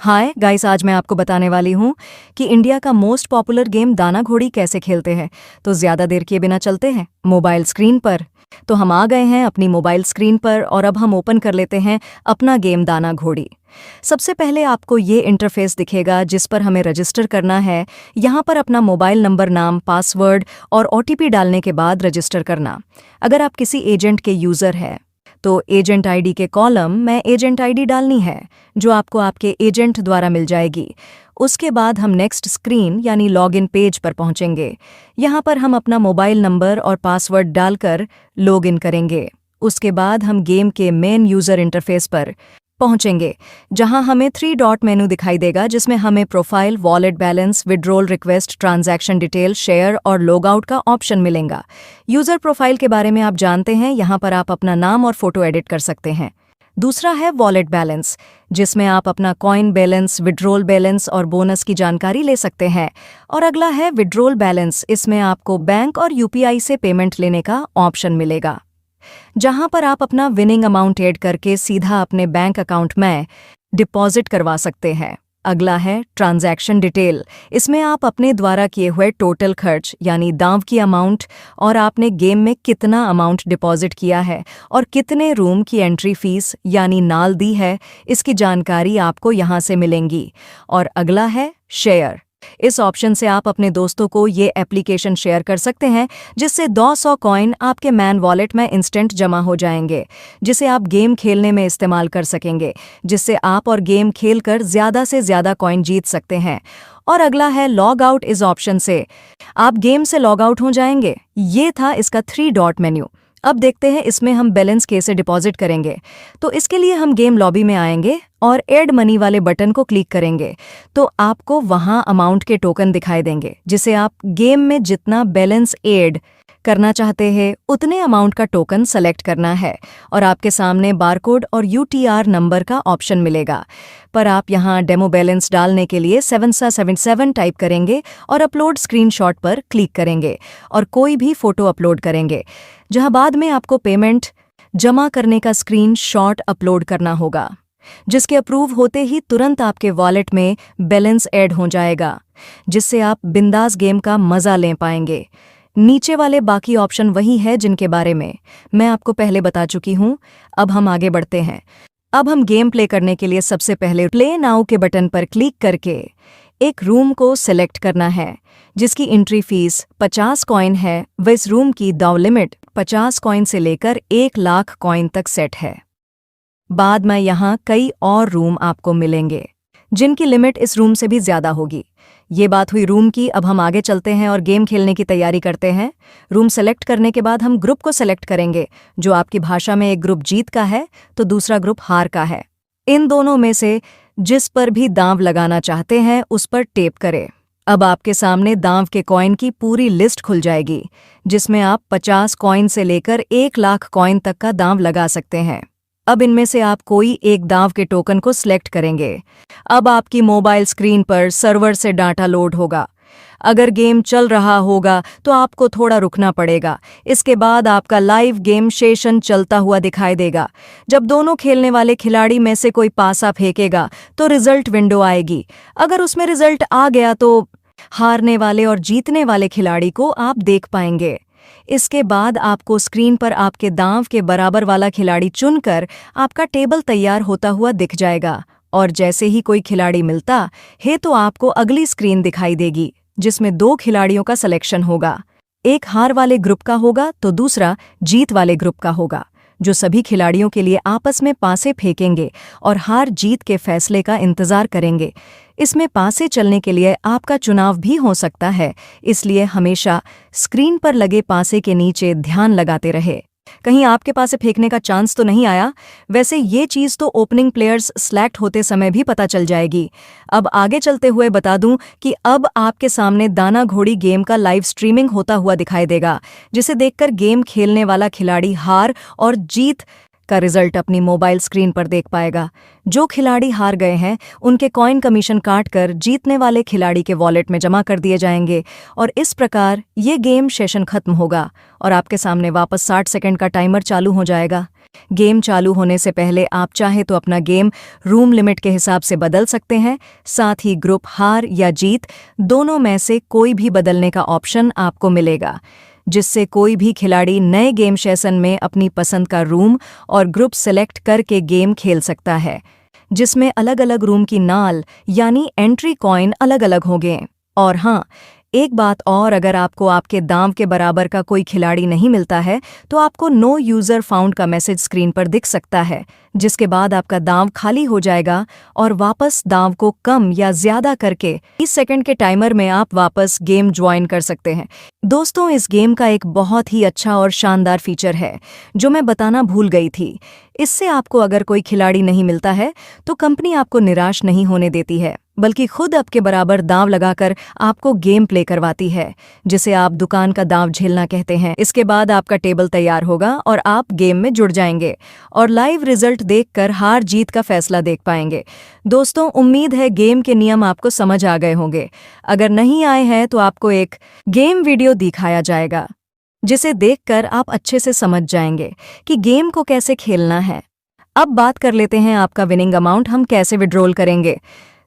Hi guys, आज मैं आपको बताने वाली हूँ कि इंडिया का मोस्ट पॉपुलर गेम दाना घोड़ी कैसे खेलते हैं। तो ज़्यादा देर किए बिना चलते हैं मोबाइल स्क्रीन पर। तो हम आ गए हैं अपनी मोबाइल स्क्रीन पर और अब हम ओपन कर लेते हैं अपना गेम दाना घोड़ी। सबसे पहले आपको ये इंटरफेस दिखेगा जिस पर हमें रजिस्टर करना है। यहाँ पर अपना मोबाइल नंबर, नाम, पासवर्ड और OTP डालने के बाद रजिस्टर करना। अगर आप किसी एजेंट के यूज़र हैं तो एजेंट आईडी के कॉलम में एजेंट आईडी डालनी है जो आपको आपके एजेंट द्वारा मिल जाएगी। उसके बाद हम नेक्स्ट स्क्रीन यानी लॉगिन पेज पर पहुंचेंगे। यहाँ पर हम अपना मोबाइल नंबर और पासवर्ड डालकर लॉगिन करेंगे। उसके बाद हम गेम के मेन यूज़र इंटरफेस पर पहुंचेंगे जहां हमें 3 डॉट मेनू दिखाई देगा जिसमें हमें profile, wallet balance, withdrawal request, transaction detail, share और लॉग आउट का ऑप्शन मिलेगा। यूज़र प्रोफाइल के बारे में आप जानते हैं, यहाँ पर आप अपना नाम और फोटो एडिट कर सकते हैं। दूसरा है वॉलेट बैलेंस जिसमें आप अपना कॉइन बैलेंस, विड्रॉल बैलेंस और बोनस की जानकारी ले सकते हैं। और अगला है विड्रॉल बैलेंस, इसमें आपको बैंक और UPI से पेमेंट लेने का ऑप्शन मिलेगा जहां पर आप अपना विनिंग अमाउंट ऐड करके सीधा अपने बैंक अकाउंट में डिपॉजिट करवा सकते हैं। अगला है ट्रांजैक्शन डिटेल, इसमें आप अपने द्वारा किए हुए टोटल खर्च यानी दांव की अमाउंट और आपने गेम में कितना अमाउंट डिपॉजिट किया है और कितने रूम की एंट्री फीस यानी नाल दी है, इसकी जानकारी आपको यहां से मिलेंगी। और अगला है शेयर, इस ऑप्शन से आप अपने दोस्तों को ये एप्लीकेशन शेयर कर सकते हैं जिससे 200 कॉइन आपके मैन वॉलेट में इंस्टेंट जमा हो जाएंगे जिसे आप गेम खेलने में इस्तेमाल कर सकेंगे, जिससे आप और गेम खेलकर ज़्यादा से ज़्यादा कॉइन जीत सकते हैं। और अगला है लॉग आउट, इस ऑप्शन से आप गेम से लॉग आउट हो जाएंगे। ये था इसका 3 डॉट मेन्यू। अब देखते हैं इसमें हम बैलेंस कैसे डिपॉजिट करेंगे। तो इसके लिए हम गेम लॉबी में आएंगे और ऐड मनी वाले बटन को क्लिक करेंगे तो आपको वहां अमाउंट के टोकन दिखाई देंगे जिसे आप गेम में जितना बैलेंस ऐड करना चाहते हैं उतने अमाउंट का टोकन सेलेक्ट करना है। और आपके सामने बारकोड और UTR नंबर का ऑप्शन मिलेगा, पर आप यहां डेमो बैलेंस डालने के लिए 777 टाइप करेंगे और अपलोड स्क्रीनशॉट पर क्लिक करेंगे और कोई भी फोटो अपलोड करेंगे जहां बाद में आपको पेमेंट जमा करने का स्क्रीनशॉट अपलोड करना होगा, जिसके अप्रूव होते ही तुरंत आपके वॉलेट में बैलेंस ऐड हो जाएगा जिससे आप बिंदास गेम का मजा ले पाएंगे। नीचे वाले बाकी ऑप्शन वही है जिनके बारे में मैं आपको पहले बता चुकी हूं। अब हम आगे बढ़ते हैं। अब हम गेम प्ले करने के लिए सबसे पहले प्ले नाउ के बटन पर क्लिक करके एक रूम को सिलेक्ट करना है जिसकी एंट्री फीस 50 कॉइन है। व इस रूम की दाव लिमिट 50 कॉइन से लेकर 1 लाख कॉइन तक सेट है। बाद में यहाँ कई और रूम आपको मिलेंगे जिनकी लिमिट इस रूम से भी ज़्यादा होगी। ये बात हुई रूम की। अब हम आगे चलते हैं और गेम खेलने की तैयारी करते हैं। रूम सेलेक्ट करने के बाद हम ग्रुप को सेलेक्ट करेंगे जो आपकी भाषा में एक ग्रुप जीत का है तो दूसरा ग्रुप हार का है। इन दोनों में से जिस पर भी दांव लगाना चाहते हैं उस पर टेप करें। अब आपके सामने दांव के कॉइन की पूरी लिस्ट खुल जाएगी जिसमें आप 50 कॉइन से लेकर 1 लाख कॉइन तक का दांव लगा सकते हैं। अब इनमें से आप कोई एक दांव के टोकन को सिलेक्ट करेंगे। अब आपकी मोबाइल स्क्रीन पर सर्वर से डाटा लोड होगा। अगर गेम चल रहा होगा तो आपको थोड़ा रुकना पड़ेगा। इसके बाद आपका लाइव गेम सेशन चलता हुआ दिखाई देगा। जब दोनों खेलने वाले खिलाड़ी में से कोई पासा फेंकेगा तो रिजल्ट विंडो आएगी। अगर उसमें रिजल्ट आ गया तो हारने वाले और जीतने वाले खिलाड़ी को आप देख पाएंगे। इसके बाद आपको स्क्रीन पर आपके दांव के बराबर वाला खिलाड़ी चुनकर आपका टेबल तैयार होता हुआ दिख जाएगा। और जैसे ही कोई खिलाड़ी मिलता है तो आपको अगली स्क्रीन दिखाई देगी जिसमें 2 खिलाड़ियों का सिलेक्शन होगा। एक हार वाले ग्रुप का होगा तो दूसरा जीत वाले ग्रुप का होगा, जो सभी खिलाड़ियों के लिए आपस में पासे फेंकेंगे और हार जीत के फैसले का इंतजार करेंगे। इसमें पासे चलने के लिए आपका चुनाव भी हो सकता है, इसलिए हमेशा स्क्रीन पर लगे पासे के नीचे ध्यान लगाते रहे कहीं आपके पासे फेंकने का चांस तो नहीं आया। वैसे ये चीज़ तो ओपनिंग प्लेयर्स सेलेक्ट होते समय भी पता चल जाएगी। अब आगे चलते हुए बता दूं कि अब आपके सामने दाना घोड़ी गेम का लाइव स्ट्रीमिंग होता हुआ दिखाई देगा जिसे देखकर गेम खेलने वाला खिलाड़ी हार और जीत का रिजल्ट अपनी मोबाइल स्क्रीन पर देख पाएगा। जो खिलाड़ी हार गए हैं उनके कॉइन कमीशन काटकर जीतने वाले खिलाड़ी के वॉलेट में जमा कर दिए जाएंगे और इस प्रकार ये गेम सेशन खत्म होगा और आपके सामने वापस 60 सेकंड का टाइमर चालू हो जाएगा। गेम चालू होने से पहले आप चाहे तो अपना गेम रूम लिमिट के हिसाब से बदल सकते हैं। साथ ही ग्रुप हार या जीत दोनों में से कोई भी बदलने का ऑप्शन आपको मिलेगा, जिससे कोई भी खिलाड़ी नए गेम सेशन में अपनी पसंद का रूम और ग्रुप सेलेक्ट करके गेम खेल सकता है, जिसमें अलग अलग रूम की नाल यानी एंट्री कॉइन अलग अलग होंगे। और हाँ, एक बात और, अगर आपको आपके दांव के बराबर का कोई खिलाड़ी नहीं मिलता है तो आपको नो यूजर फाउंड का मैसेज स्क्रीन पर दिख सकता है, जिसके बाद आपका दांव खाली हो जाएगा और वापस दांव को कम या ज्यादा करके 30 सेकंड के टाइमर में आप वापस गेम ज्वाइन कर सकते हैं। दोस्तों, इस गेम का एक बहुत ही अच्छा और शानदार फीचर है जो मैं बताना भूल गई थी। इससे आपको अगर कोई खिलाड़ी नहीं मिलता है तो कंपनी आपको निराश नहीं होने देती है, बल्कि खुद आपके बराबर दांव लगाकर आपको गेम प्ले करवाती है, जिसे आप दुकान का दांव झेलना कहते हैं। इसके बाद आपका टेबल तैयार होगा और आप गेम में जुड़ जाएंगे और लाइव रिजल्ट देखकर हार जीत का फैसला देख पाएंगे। दोस्तों, उम्मीद है गेम के नियम आपको समझ आ गए होंगे। अगर नहीं आए हैं तो आपको एक गेम वीडियो दिखाया जाएगा, जिसे देखकर आप अच्छे से समझ जाएंगे कि गेम को कैसे खेलना है। अब बात कर लेते हैं आपका विनिंग अमाउंट हम कैसे विड्रॉल करेंगे।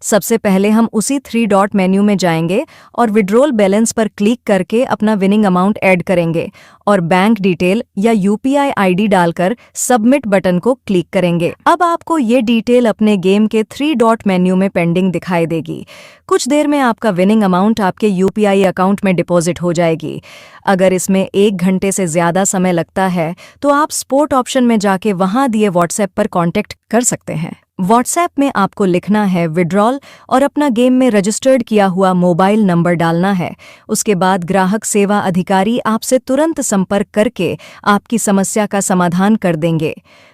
सबसे पहले हम उसी 3 डॉट मेन्यू में जाएंगे और विड्रॉल बैलेंस पर क्लिक करके अपना विनिंग अमाउंट ऐड करेंगे और बैंक डिटेल या यूपीआई आईडी डालकर सबमिट बटन को क्लिक करेंगे। अब आपको ये डिटेल अपने गेम के 3 डॉट मेन्यू में पेंडिंग दिखाई देगी। कुछ देर में आपका विनिंग अमाउंट आपके यूपीआई अकाउंट में डिपॉजिट हो जाएगी। अगर इसमें 1 घंटे से ज्यादा समय लगता है तो आप सपोर्ट ऑप्शन में जाके वहां दिए व्हाट्सएप पर कॉन्टेक्ट कर सकते हैं। व्हाट्सएप में आपको लिखना है विड्रॉल और अपना गेम में रजिस्टर्ड किया हुआ मोबाइल नंबर डालना है। उसके बाद ग्राहक सेवा अधिकारी आपसे तुरंत संपर्क करके आपकी समस्या का समाधान कर देंगे।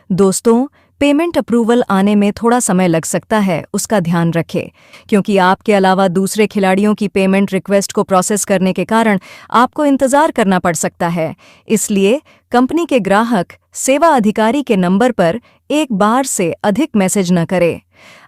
दोस्तों, पेमेंट अप्रूवल आने में थोड़ा समय लग सकता है, उसका ध्यान रखें, क्योंकि आपके अलावा दूसरे खिलाड़ियों की पेमेंट रिक्वेस्ट को प्रोसेस करने के कारण आपको इंतजार करना पड़ सकता है। इसलिए कंपनी के ग्राहक सेवा अधिकारी के नंबर पर एक बार से अधिक मैसेज न करें।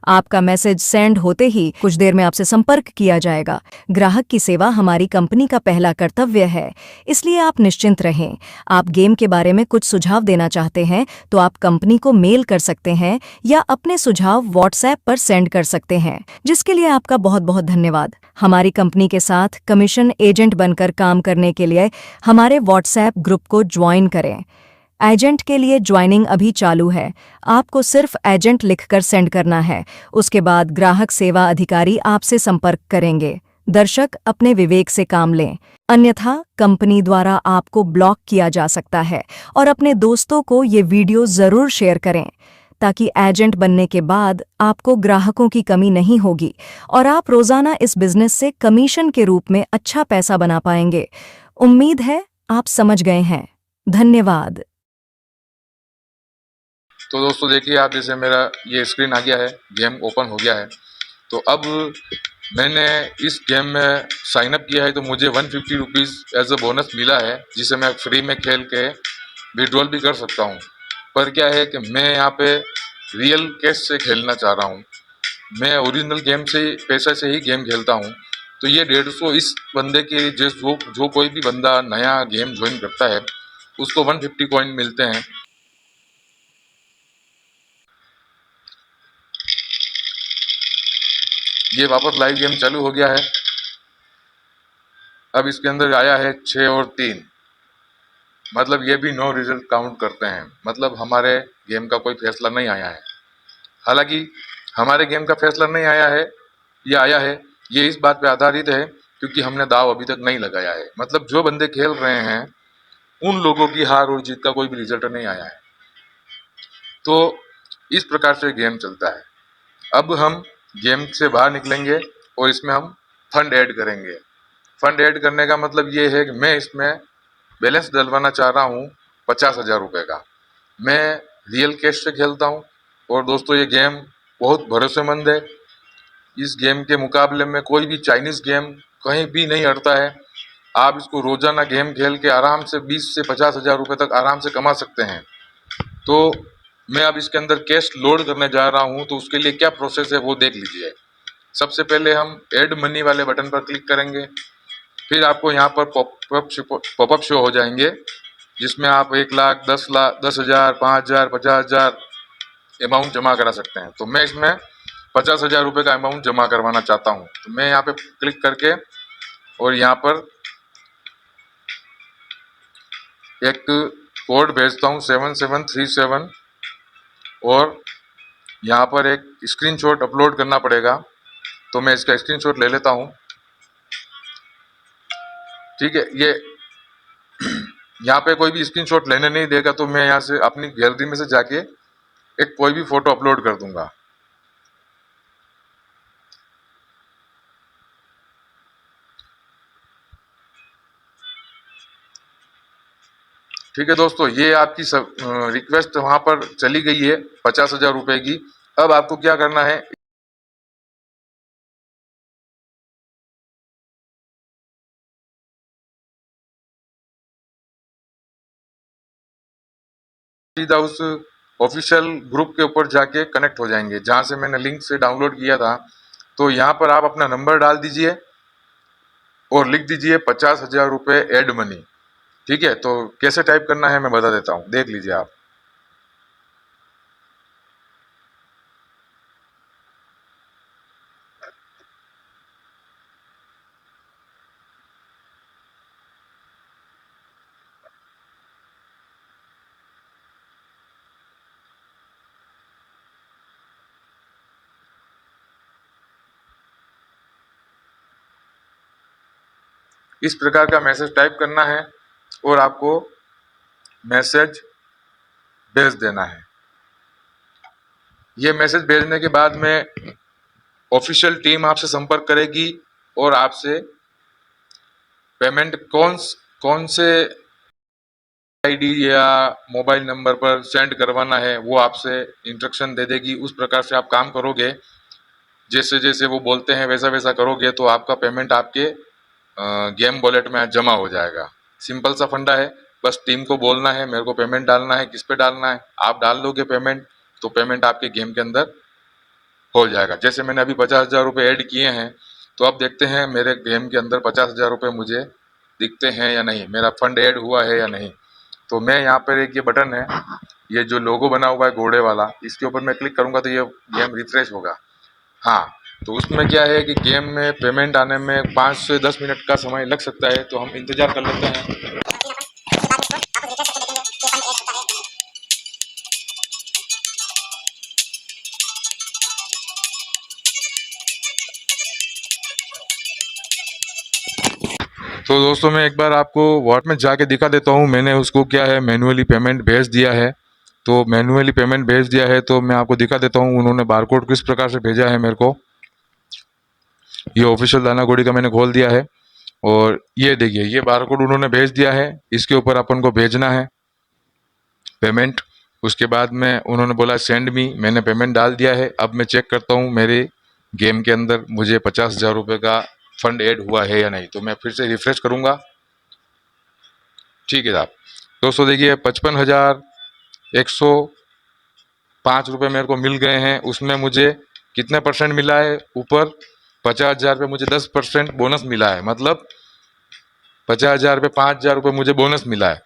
आपका मैसेज सेंड होते ही कुछ देर में आपसे संपर्क किया जाएगा। ग्राहक की सेवा हमारी कंपनी का पहला कर्तव्य है, इसलिए आप निश्चिंत रहें। आप गेम के बारे में कुछ सुझाव देना चाहते हैं तो आप कंपनी को मेल कर सकते हैं या अपने सुझाव व्हाट्सएप पर सेंड कर सकते हैं, जिसके लिए आपका बहुत बहुत धन्यवाद। हमारी कंपनी के साथ कमीशन एजेंट बनकर काम करने के लिए हमारे व्हाट्सएप ग्रुप को ज्वाइन करें। एजेंट के लिए ज्वाइनिंग अभी चालू है। आपको सिर्फ एजेंट लिखकर सेंड करना है। उसके बाद ग्राहक सेवा अधिकारी आपसे संपर्क करेंगे। दर्शक, अपने विवेक से काम लें, अन्यथा कंपनी द्वारा आपको ब्लॉक किया जा सकता है। और अपने दोस्तों को ये वीडियो जरूर शेयर करें, ताकि एजेंट बनने के बाद आपको ग्राहकों की कमी नहीं होगी और आप रोजाना इस बिजनेस से कमीशन के रूप में अच्छा पैसा बना पाएंगे। उम्मीद है आप समझ गए हैं। धन्यवाद। तो दोस्तों देखिए, आप जैसे मेरा ये स्क्रीन आ गया है, गेम ओपन हो गया है। तो अब मैंने इस गेम में साइन अप किया है तो मुझे 150 रुपीज़ एज अ बोनस मिला है, जिसे मैं फ्री में खेल के विड्रॉल भी कर सकता हूँ। पर क्या है कि मैं यहाँ पे रियल कैश से खेलना चाह रहा हूँ। मैं ओरिजिनल गेम से पैसे से ही गेम खेलता हूँ। तो ये 150 इस बंदे के जो कोई भी बंदा नया गेम ज्वाइन करता है उसको 150 कॉइन मिलते हैं। ये वापस लाइव गेम चालू हो गया है। अब इसके अंदर आया है 6 और 3, मतलब ये भी नो रिजल्ट काउंट करते हैं, मतलब हमारे गेम का कोई फैसला नहीं आया है। हालांकि हमारे गेम का फैसला नहीं आया है, ये आया है, ये इस बात पे आधारित है क्योंकि हमने दाव अभी तक नहीं लगाया है। मतलब जो बंदे खेल रहे हैं उन लोगों की हार और जीत का कोई भी रिजल्ट नहीं आया है। तो इस प्रकार से गेम चलता है। अब हम गेम से बाहर निकलेंगे और इसमें हम फंड ऐड करेंगे। फंड ऐड करने का मतलब ये है कि मैं इसमें बैलेंस डलवाना चाह रहा हूँ 50,000 रुपये का। मैं रियल कैश से खेलता हूँ और दोस्तों ये गेम बहुत भरोसेमंद है। इस गेम के मुकाबले में कोई भी चाइनीज़ गेम कहीं भी नहीं हटता है। आप इसको रोजाना गेम खेल के आराम से 20 से 50,000 रुपये तक आराम से कमा सकते हैं। तो मैं अब इसके अंदर कैश लोड करने जा रहा हूँ, तो उसके लिए क्या प्रोसेस है वो देख लीजिए। सबसे पहले हम ऐड मनी वाले बटन पर क्लिक करेंगे। फिर आपको यहाँ पर पॉपअप शो हो जाएंगे। जिसमें आप 1 लाख, 10 लाख, 10,000, 5,000, 50,000 अमाउंट जमा करा सकते हैं। तो मैं इसमें 50,000 रुपये का अमाउंट जमा करवाना चाहता हूँ। तो मैं यहाँ पे क्लिक करके और यहाँ पर एक कोड भेजता हूँ 7737 और यहाँ पर एक स्क्रीनशॉट अपलोड करना पड़ेगा। तो मैं इसका स्क्रीनशॉट ले लेता हूँ। ठीक है, ये यहाँ पे कोई भी स्क्रीनशॉट लेने नहीं देगा, तो मैं यहाँ से अपनी गैलरी में से जाके एक कोई भी फोटो अपलोड कर दूंगा। ठीक है दोस्तों, ये आपकी सब रिक्वेस्ट वहां पर चली गई है 50,000 रुपए की। अब आपको क्या करना है, सीधा उस ऑफिशियल ग्रुप के ऊपर जाके कनेक्ट हो जाएंगे जहां से मैंने लिंक से डाउनलोड किया था। तो यहाँ पर आप अपना नंबर डाल दीजिए और लिख दीजिए 50,000 रुपये एड मनी। ठीक है, तो कैसे टाइप करना है मैं बता देता हूँ, देख लीजिए आप। इस प्रकार का मैसेज टाइप करना है और आपको मैसेज भेज देना है। ये मैसेज भेजने के बाद में ऑफिशियल टीम आपसे संपर्क करेगी और आपसे पेमेंट कौन से आईडी या मोबाइल नंबर पर सेंड करवाना है वो आपसे इंस्ट्रक्शन दे देगी। उस प्रकार से आप काम करोगे, जैसे जैसे वो बोलते हैं वैसा वैसा करोगे तो आपका पेमेंट आपके गेम वॉलेट में जमा हो जाएगा। सिंपल सा फंडा है, बस टीम को बोलना है मेरे को पेमेंट डालना है, किस पे डालना है, आप डाल दोगे पेमेंट तो पेमेंट आपके गेम के अंदर हो जाएगा। जैसे मैंने अभी 50,000 रुपये ऐड किए हैं, तो अब देखते हैं मेरे गेम के अंदर 50,000 रुपये मुझे दिखते हैं या नहीं, मेरा फंड ऐड हुआ है या नहीं। तो मैं यहाँ पर एक ये बटन है, ये जो लोगो बना हुआ है घोड़े वाला, इसके ऊपर मैं क्लिक करूंगा तो ये गेम रिफ्रेश होगा। हाँ, तो उसमें क्या है कि गेम में पेमेंट आने में 5 से 10 मिनट का समय लग सकता है, तो हम इंतजार कर लेते हैं। तो दोस्तों मैं एक बार आपको व्हाट में जाके दिखा देता हूँ, मैंने उसको क्या है मैन्युअली पेमेंट भेज दिया है। तो मैन्युअली पेमेंट भेज दिया है तो मैं आपको दिखा देता हूँ उन्होंने बारकोड किस प्रकार से भेजा है मेरे को। ये ऑफिशियल दाना घोड़ी का मैंने खोल दिया है और ये देखिए ये बारकोड उन्होंने भेज दिया है, इसके ऊपर अपन को भेजना है पेमेंट। उसके बाद में उन्होंने बोला सेंड मी, मैंने पेमेंट डाल दिया है। अब मैं चेक करता हूँ मेरे गेम के अंदर मुझे 50,000 रुपये का फंड ऐड हुआ है या नहीं। तो मैं फिर से रिफ्रेश करूँगा। ठीक है साहब, दोस्तों देखिए 55,105 रुपये मेरे को मिल गए हैं। उसमें मुझे कितने परसेंट मिला है, ऊपर 50,000 पे मुझे 10% बोनस मिला है, मतलब 50,000 पे 5,000 रुपये मुझे बोनस मिला है।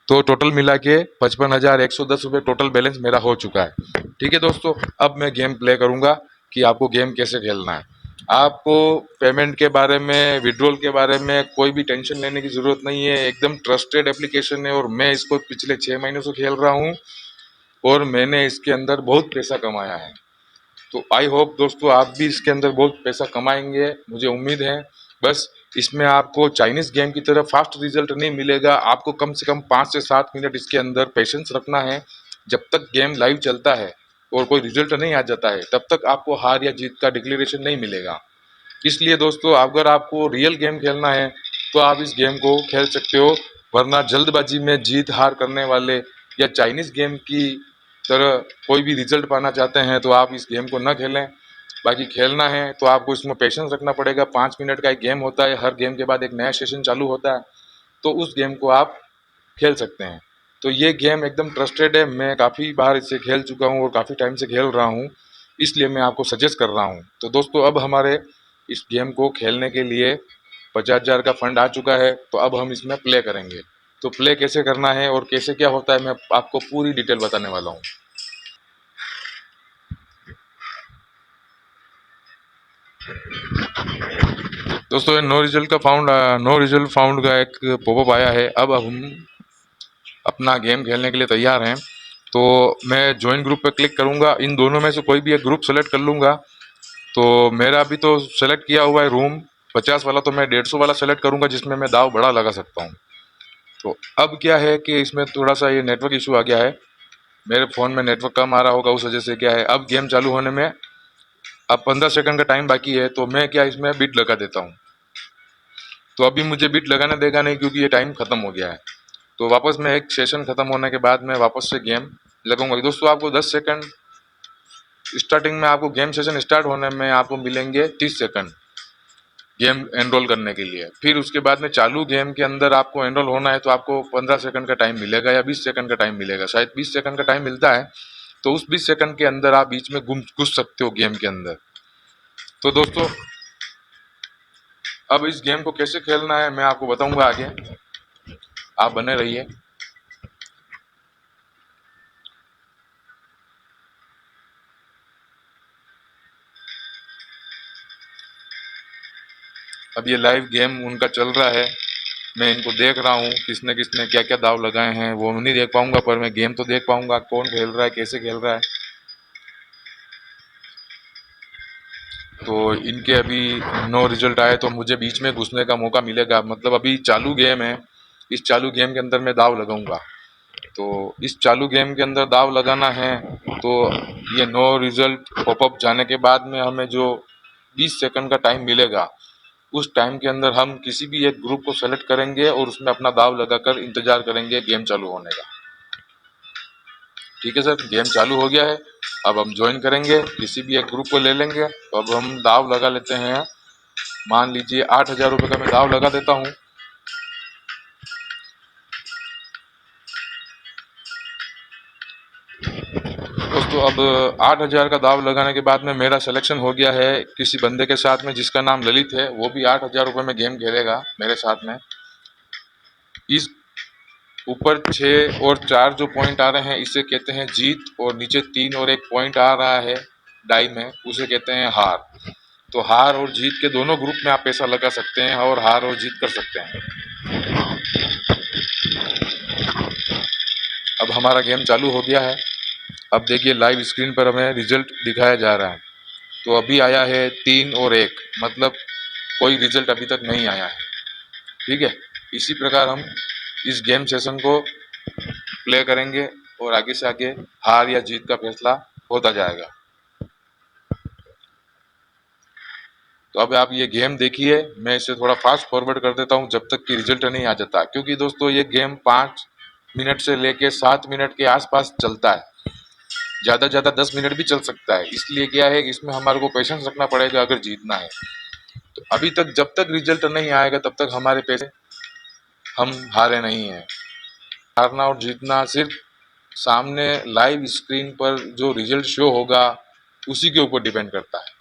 तो टोटल मिला के 55,110 रुपये टोटल बैलेंस मेरा हो चुका है। ठीक है दोस्तों, अब मैं गेम प्ले करूंगा कि आपको गेम कैसे खेलना है। आपको पेमेंट के बारे में, विड्रॉल के बारे में कोई भी टेंशन लेने की ज़रूरत नहीं है। एकदम ट्रस्टेड एप्लीकेशन है और मैं इसको पिछले 6 महीनों से खेल रहा हूँ और मैंने इसके अंदर बहुत पैसा कमाया है। तो आई होप दोस्तों आप भी इसके अंदर बहुत पैसा कमाएंगे, मुझे उम्मीद है। बस इसमें आपको चाइनीज़ गेम की तरह फास्ट रिजल्ट नहीं मिलेगा। आपको कम से कम 5 से 7 मिनट इसके अंदर पेशेंस रखना है। जब तक गेम लाइव चलता है और कोई रिजल्ट नहीं आ जाता है तब तक आपको हार या जीत का डिक्लेरेशन नहीं मिलेगा। इसलिए दोस्तों अगर आपको रियल गेम खेलना है तो आप इस गेम को खेल सकते हो, वरना जल्दबाजी में जीत हार करने वाले या चाइनीज़ गेम की तरह कोई भी रिजल्ट पाना चाहते हैं तो आप इस गेम को न खेलें। बाकी खेलना है तो आपको इसमें पेशेंस रखना पड़ेगा। 5 मिनट का एक गेम होता है, हर गेम के बाद एक नया सेशन चालू होता है, तो उस गेम को आप खेल सकते हैं। तो ये गेम एकदम ट्रस्टेड है, मैं काफ़ी बार इसे खेल चुका हूँ और काफ़ी टाइम से खेल रहा हूँ, इसलिए मैं आपको सजेस्ट कर रहा हूँ। तो दोस्तों अब हमारे इस गेम को खेलने के लिए 50,000 का फंड आ चुका है, तो अब हम इसमें प्ले करेंगे। तो प्ले कैसे करना है और कैसे क्या होता है मैं आपको पूरी डिटेल बताने वाला हूँ। दोस्तों ये नो रिजल्ट फाउंड का एक पॉपअप आया है। अब हम अपना गेम खेलने के लिए तैयार हैं। तो मैं ज्वाइन ग्रुप पे क्लिक करूंगा, इन दोनों में से कोई भी एक ग्रुप सेलेक्ट कर लूंगा। तो मेरा अभी तो सेलेक्ट किया हुआ है रूम 50 वाला, तो मैं 150 वाला सेलेक्ट करूंगा जिसमें मैं दाव बड़ा लगा सकता हूँ। तो अब क्या है कि इसमें थोड़ा सा ये नेटवर्क इशू आ गया है, मेरे फ़ोन में नेटवर्क कम आ रहा होगा, उस वजह से क्या है अब गेम चालू होने में अब 15 सेकंड का टाइम बाकी है। तो मैं क्या इसमें बिट लगा देता हूँ। तो अभी मुझे बिट लगाने देगा नहीं क्योंकि ये टाइम ख़त्म हो गया है। तो वापस मैं एक सेशन ख़त्म होने के बाद मैं वापस से गेम लगाऊंगा। दोस्तों आपको 10 सेकंड स्टार्टिंग में, आपको गेम सेशन स्टार्ट होने में आपको मिलेंगे 30 सेकंड गेम एनरोल करने के लिए। फिर उसके बाद में चालू गेम के अंदर आपको एनरोल होना है तो आपको 15 सेकंड का टाइम मिलेगा या 20 सेकंड का टाइम मिलेगा, शायद 20 सेकंड का टाइम मिलता है। तो उस 20 सेकंड के अंदर आप बीच में घुस सकते हो गेम के अंदर। तो दोस्तों अब इस गेम को कैसे खेलना है मैं आपको बताऊंगा आगे, आप बने रहिए। अब ये लाइव गेम उनका चल रहा है, मैं इनको देख रहा हूँ किसने किसने क्या क्या दाव लगाए हैं। वो नहीं देख पाऊंगा पर मैं गेम तो देख पाऊंगा, कौन खेल रहा है कैसे खेल रहा है। तो इनके अभी नो रिजल्ट आए तो मुझे बीच में घुसने का मौका मिलेगा। मतलब अभी चालू गेम है, इस चालू गेम के अंदर मैं दाव लगाऊंगा। तो इस चालू गेम के अंदर दाव लगाना है तो ये नो रिजल्ट पॉपअप जाने के बाद में हमें जो 20 सेकंड का टाइम मिलेगा, उस टाइम के अंदर हम किसी भी एक ग्रुप को सेलेक्ट करेंगे और उसमें अपना दाव लगाकर इंतजार करेंगे गेम चालू होने का। ठीक है सर, गेम चालू हो गया है। अब हम ज्वाइन करेंगे, किसी भी एक ग्रुप को ले लेंगे। तो अब हम दाव लगा लेते हैं, मान लीजिए 8,000 रुपये का मैं दाव लगा देता हूँ। दोस्तों अब 8,000 का दाव लगाने के बाद में मेरा सिलेक्शन हो गया है किसी बंदे के साथ में जिसका नाम ललित है। वो भी 8,000 रुपये में गेम खेलेगा मेरे साथ में। इस ऊपर 6 और 4 जो पॉइंट आ रहे हैं इसे कहते हैं जीत, और नीचे 3 और 1 पॉइंट आ रहा है डाई में, उसे कहते हैं हार। तो हार और जीत के दोनों ग्रुप में आप पैसा लगा सकते हैं और हार और जीत कर सकते हैं। अब हमारा गेम चालू हो गया है। अब देखिए लाइव स्क्रीन पर हमें रिजल्ट दिखाया जा रहा है। तो अभी आया है 3 और 1, मतलब कोई रिजल्ट अभी तक नहीं आया है। ठीक है, इसी प्रकार हम इस गेम सेशन को प्ले करेंगे और आगे से आगे हार या जीत का फैसला होता जाएगा। तो अब आप ये गेम देखिए, मैं इसे थोड़ा फास्ट फॉरवर्ड कर देता हूँ जब तक कि रिजल्ट नहीं आ जाता, क्योंकि दोस्तों ये गेम 5 मिनट से लेके 7 मिनट के आसपास चलता है, ज़्यादा ज़्यादा 10 मिनट भी चल सकता है। इसलिए क्या है कि इसमें हमारे को पेशेंस रखना पड़ेगा अगर जीतना है। तो अभी तक जब तक रिजल्ट नहीं आएगा तब तक हमारे पैसे हम हारे नहीं हैं। हारना और जीतना सिर्फ सामने लाइव स्क्रीन पर जो रिजल्ट शो होगा उसी के ऊपर डिपेंड करता है।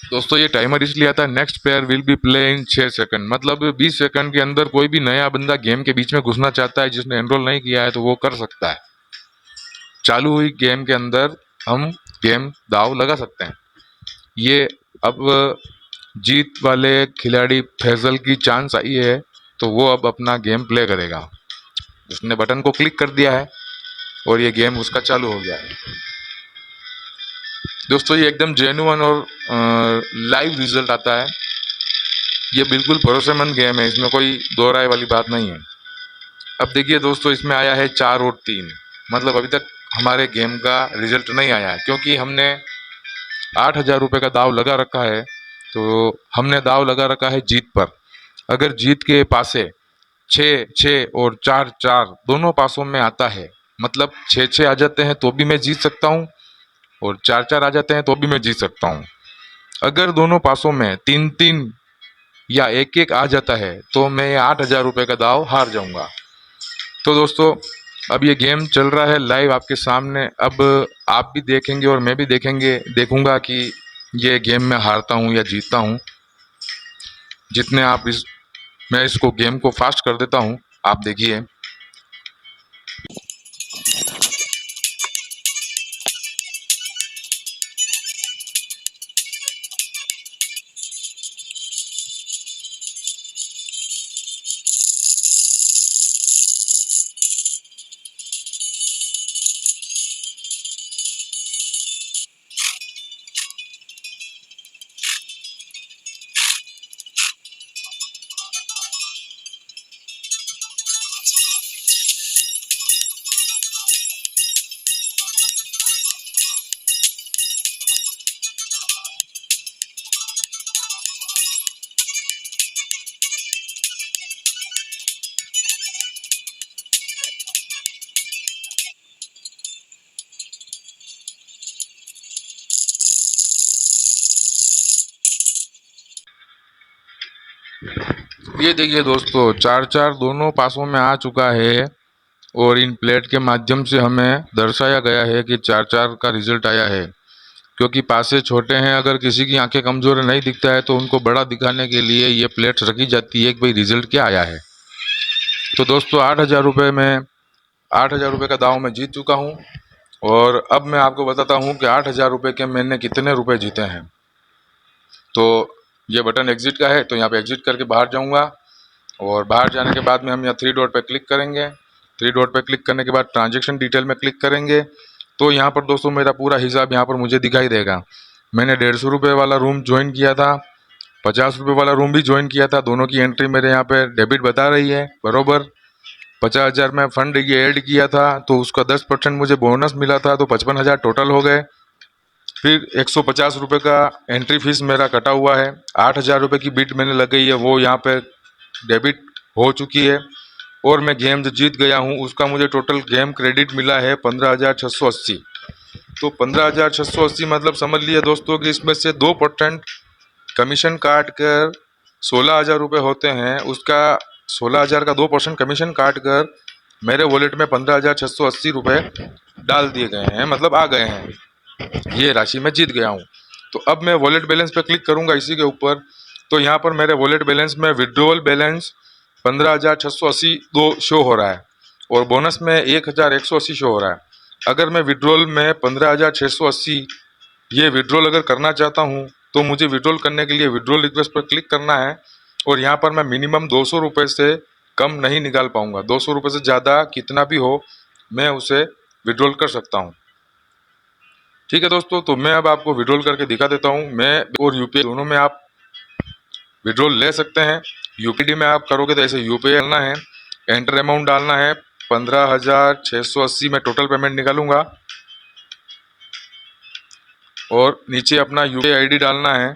दोस्तों ये टाइमर इसलिए आता है, next player will be play in 6 second, मतलब 20 सेकंड के अंदर कोई भी नया बंदा गेम के बीच में घुसना चाहता है जिसने एनरोल नहीं किया है तो वो कर सकता है। चालू हुई गेम के अंदर हम गेम दाव लगा सकते हैं। ये अब जीत वाले खिलाड़ी फैजल की चांस आई है, तो वो अब अपना गेम प्ले करेगा। उसने बटन को क्लिक कर दिया है और ये गेम उसका चालू हो गया है। दोस्तों ये एकदम जेन्युइन और लाइव रिजल्ट आता है। ये बिल्कुल भरोसेमंद गेम है, इसमें कोई दो राय वाली बात नहीं है। अब देखिए दोस्तों इसमें आया है 4 और 3, मतलब अभी तक हमारे गेम का रिजल्ट नहीं आया है, क्योंकि हमने 8,000 रुपये का दाव लगा रखा है। तो हमने दाव लगा रखा है जीत पर। अगर जीत के पासे 6-6 और 4-4 दोनों पासों में आता है, मतलब 6-6 आ जाते हैं तो भी मैं जीत सकता हूँ और 4-4 आ जाते हैं तो भी मैं जीत सकता हूँ। अगर दोनों पासों में 3-3 या 1-1 आ जाता है तो मैं 8,000 रुपये का दाव हार जाऊंगा। तो दोस्तों अब ये गेम चल रहा है लाइव आपके सामने। अब आप भी देखेंगे और मैं भी देखूंगा कि ये गेम मैं हारता हूँ या जीतता हूँ। जितने आप मैं इसको गेम को फास्ट कर देता हूँ, आप देखिए। ये देखिए दोस्तों, 4-4 दोनों पासों में आ चुका है और इन प्लेट के माध्यम से हमें दर्शाया गया है कि 4-4 का रिजल्ट आया है। क्योंकि पासे छोटे हैं, अगर किसी की आंखें कमज़ोर नहीं दिखता है तो उनको बड़ा दिखाने के लिए ये प्लेट्स रखी जाती है कि भाई रिजल्ट क्या आया है। तो दोस्तों 8,000 रुपये में 8,000 रुपये का दाव मैं जीत चुका हूँ। और अब मैं आपको बताता हूँ कि 8,000 रुपये के मैंने कितने रुपए जीते हैं। तो ये बटन एग्जिट का है, तो यहाँ पे एग्जिट करके बाहर जाऊँगा और बाहर जाने के बाद में हम यहाँ 3 डॉट पे क्लिक करेंगे। 3 डॉट पे क्लिक करने के बाद ट्रांजेक्शन डिटेल में क्लिक करेंगे तो यहाँ पर दोस्तों मेरा पूरा हिसाब यहाँ पर मुझे दिखाई देगा। मैंने 150 रुपये वाला रूम ज्वाइन किया था, 50 रुपये वाला रूम भी ज्वाइन किया था। दोनों की एंट्री मेरे यहाँ पे डेबिट बता रही है बरोबर। 50,000 में फंड ये ऐड किया था तो उसका 10% मुझे बोनस मिला था, तो 55,000 टोटल हो गए। फिर 150 रुपये का एंट्री फीस मेरा कटा हुआ है। 8,000 रुपये की बिट मैंने लगाई है, वो यहाँ पे डेबिट हो चुकी है। और मैं गेम जो जीत गया हूँ उसका मुझे टोटल गेम क्रेडिट मिला है 15,680। तो 15,680 मतलब समझ लिए दोस्तों कि इसमें से 2% कमीशन काट कर 16,000 रुपये होते हैं। उसका 16,000 का 2% कमीशन काट कर मेरे वॉलेट में 15,680 रुपये डाल दिए गए हैं, मतलब आ गए हैं। ये राशि मैं जीत गया हूँ। तो अब मैं वॉलेट बैलेंस पे क्लिक करूँगा इसी के ऊपर, तो यहाँ पर मेरे वॉलेट बैलेंस में विड्रॉल बैलेंस 15,680 दो शो हो रहा है और बोनस में 1,180 शो हो रहा है। अगर मैं विड्रॉल में 15,680 ये विड्रॉल अगर करना चाहता हूँ तो मुझे विड्रॉल करने के लिए विड्रॉल रिक्वेस्ट पर क्लिक करना है और यहाँ पर मैं मिनिमम 200 रुपये से कम नहीं निकाल पाऊँगा। 200 रुपये से ज़्यादा कितना भी हो मैं उसे विड्रॉल कर सकता हूँ। ठीक है दोस्तों, तो मैं अब आपको विड्रॉल करके दिखा देता हूँ। मैं और यूपीआई दोनों में आप विड्रॉल ले सकते हैं। यूपीडी में आप करोगे तो ऐसे यूपीआई डालना है, एंटर अमाउंट डालना है 15,680 में टोटल पेमेंट निकालूंगा और नीचे अपना यूपीआई आईडी डालना है।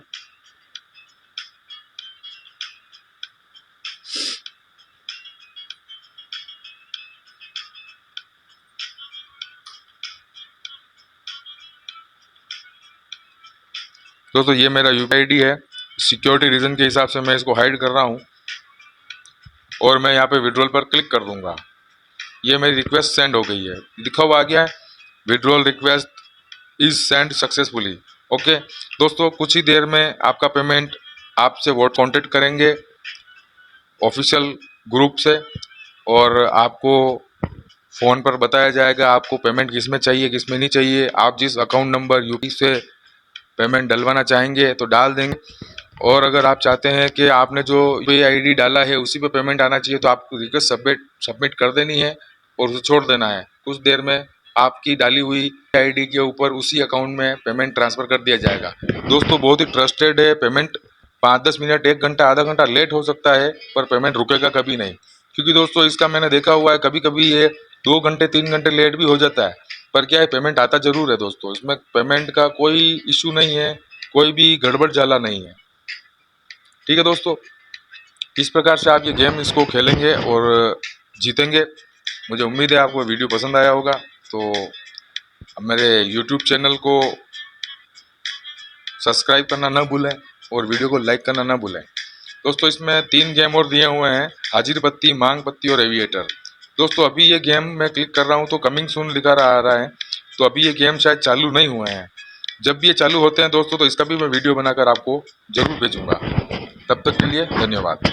दोस्तों ये मेरा यूपीआई आईडी है। सिक्योरिटी रीजन के हिसाब से मैं इसको हाइड कर रहा हूँ और मैं यहाँ पे विड्रॉल पर क्लिक कर दूंगा। ये मेरी रिक्वेस्ट सेंड हो गई है, लिखा हुआ आ गया है withdrawal request is send successfully. Okay दोस्तों, कुछ ही देर में आपका पेमेंट आपसे वो कॉन्टेक्ट करेंगे ऑफिशियल ग्रुप से और आपको फ़ोन पर बताया जाएगा आपको पेमेंट किस में चाहिए किस में नहीं चाहिए। आप जिस अकाउंट नंबर यूपी से पेमेंट डलवाना चाहेंगे तो डाल देंगे और अगर आप चाहते हैं कि आपने जो यूपीआई आईडी डाला है उसी पे पेमेंट आना चाहिए तो आपको रिक्वेस्ट सबमिट कर देनी है और उसे छोड़ देना है। कुछ देर में आपकी डाली हुई आईडी के ऊपर उसी अकाउंट में पेमेंट ट्रांसफ़र कर दिया जाएगा। दोस्तों बहुत ही ट्रस्टेड है। पेमेंट 5-10 मिनट 1 घंटा आधा घंटा लेट हो सकता है पर पेमेंट रुकेगा कभी नहीं, क्योंकि दोस्तों इसका मैंने देखा हुआ है कभी कभी ये 2 घंटे 3 घंटे लेट भी हो जाता है, पर क्या है पेमेंट आता ज़रूर है दोस्तों। इसमें पेमेंट का कोई इशू नहीं है, कोई भी गड़बड़ झाला नहीं है। ठीक है दोस्तों, इस प्रकार से आप ये गेम इसको खेलेंगे और जीतेंगे। मुझे उम्मीद है आपको वीडियो पसंद आया होगा। तो अब मेरे यूट्यूब चैनल को सब्सक्राइब करना ना भूलें और वीडियो को लाइक करना ना भूलें। दोस्तों इसमें 3 गेम और दिए हुए हैं, हाजिर पत्ती, मांग पत्ती और एविएटर। दोस्तों अभी ये गेम मैं क्लिक कर रहा हूँ तो कमिंग सून लिखा आ रहा है, तो अभी ये गेम शायद चालू नहीं हुए हैं। जब भी ये चालू होते हैं दोस्तों तो इसका भी मैं वीडियो बनाकर आपको जरूर भेजूंगा। तब तक के लिए धन्यवाद।